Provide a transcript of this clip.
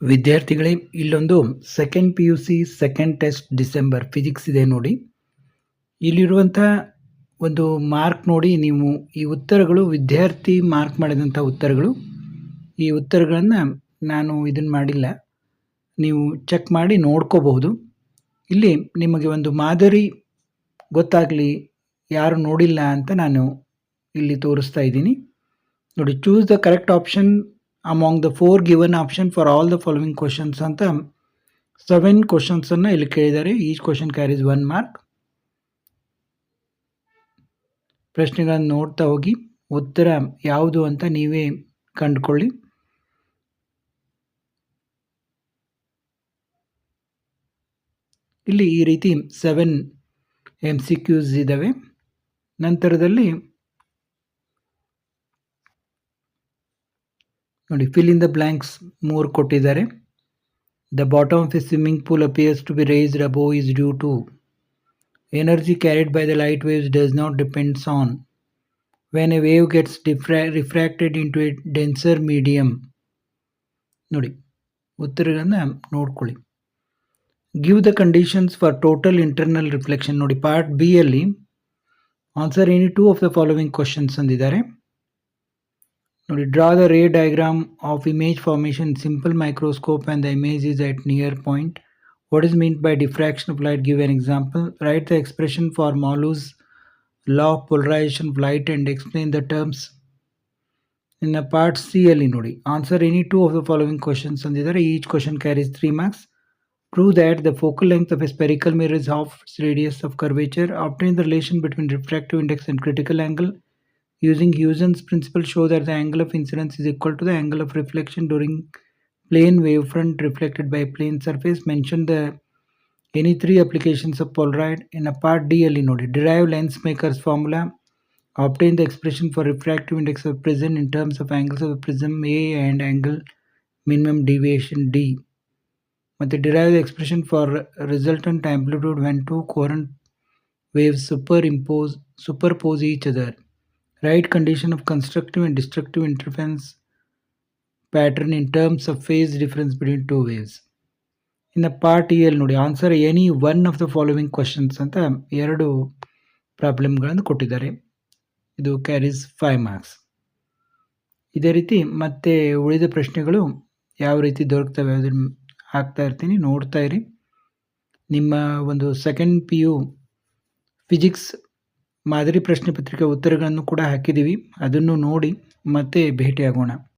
ವಿದ್ಯಾರ್ಥಿಗಳೇ, ಇಲ್ಲೊಂದು second P U C second test December physics ಇದೆ ನೋಡಿ. ಇಲ್ಲಿರುವಂಥ ಒಂದು ಮಾರ್ಕ್ ನೋಡಿ, ನೀವು ಈ ಉತ್ತರಗಳು ವಿದ್ಯಾರ್ಥಿ ಮಾರ್ಕ್ ಮಾಡಿದಂಥ ಉತ್ತರಗಳು. ಈ ಉತ್ತರಗಳನ್ನು ನಾನು ಇದನ್ನು ಮಾಡಿಲ್ಲ, ನೀವು ಚೆಕ್ ಮಾಡಿ ನೋಡ್ಕೋಬಹುದು. ಇಲ್ಲಿ ನಿಮಗೆ ಒಂದು ಮಾದರಿ ಗೊತ್ತಾಗಲಿ, ಯಾರು ನೋಡಿಲ್ಲ ಅಂತ ನಾನು ಇಲ್ಲಿ ತೋರಿಸ್ತಾ ಇದ್ದೀನಿ ನೋಡಿ. Choose the correct option among the 4 given option for all the following questions ಅಂತ 7 ಕ್ವಶನ್ಸನ್ನು ಇಲ್ಲಿ ಕೇಳಿದ್ದಾರೆ. Each question carries 1 mark. ಪ್ರಶ್ನೆಗಳನ್ನು ನೋಡ್ತಾ ಹೋಗಿ ಉತ್ತರ ಯಾವುದು ಅಂತ ನೀವೇ ಕಂಡುಕೊಳ್ಳಿ. ಇಲ್ಲಿ ಈ ರೀತಿ 7 MCQs ಇದ್ದಾವೆ. ನಂತರದಲ್ಲಿ ನೋಡಿ, ಫಿಲ್ ಇನ್ ದ ಬ್ಲಾಂಕ್ಸ್ 3 ಕೊಟ್ಟಿದ್ದಾರೆ. The bottom of a swimming pool appears to be raised above is due to energy carried by the light waves does not depends on when a wave gets refracted into a denser medium. ನೋಡಿ, ಉತ್ತರಗಳನ್ನು ನೋಡ್ಕೊಳ್ಳಿ. Give the conditions for total internal reflection. ನೋಡಿ, part B ಅಲ್ಲಿ answer any 2 of the following questions ಅಂದಿದ್ದಾರೆ ನೋಡಿ. Draw the ray diagram of image formation simple microscope and the image is at near point. What is meant by diffraction of light? Give an example. Write the expression for Malus law of polarisation of light and explain the terms. ಇನ್ನು part C ಅಲ್ಲಿ ನೋಡಿ, answer any 2 of the following questions ಅಂದಿದ್ದಾರೆ. Each question carries 3 marks. Prove that the focal length of a spherical mirror is half its radius of curvature. Obtain the relation between refractive index and critical angle. Using Huyson's principle, show that the angle of incidence is equal to the angle of reflection during plane wavefront reflected by a plane surface. Mention the any 3 applications of Polaroid. In a part D ಅಲ್ಲಿ ನೋಡಿ, derive lens maker's formula. Obtain the expression for refractive index of prism in terms of angles of the prism A and angle minimum deviation D. ಮತ್ತು derive the expression for resultant amplitude when 2 coherent waves superpose each other. Write condition of constructive and destructive interference pattern in terms of phase difference between 2 waves. ಇನ್ನು part A ಅಲ್ಲಿ ನೋಡಿ, answer any 1 of the following questions ಅಂತ 2 ಪ್ರಾಬ್ಲಮ್ಗಳನ್ನು ಕೊಟ್ಟಿದ್ದಾರೆ. ಇದು carries 5 marks. ಇದೇ ರೀತಿ ಮತ್ತೆ ಉಳಿದ ಪ್ರಶ್ನೆಗಳು ಯಾವ ರೀತಿ ದೊರಕ್ತವೆ ಅದನ್ನು ಹಾಕ್ತಾ ಇರ್ತೀನಿ, ನೋಡ್ತಾ ಇರಿ. ನಿಮ್ಮ ಒಂದು ಸೆಕೆಂಡ್ ಪಿ ಯು ಫಿಸಿಕ್ಸ್ ಮಾದರಿ ಪ್ರಶ್ನೆ ಪತ್ರಿಕೆ ಉತ್ತರಗಳನ್ನು ಕೂಡ ಹಾಕಿದ್ದೀವಿ, ಅದನ್ನು ನೋಡಿ ಮತ್ತೆ ಭೇಟಿಯಾಗೋಣ.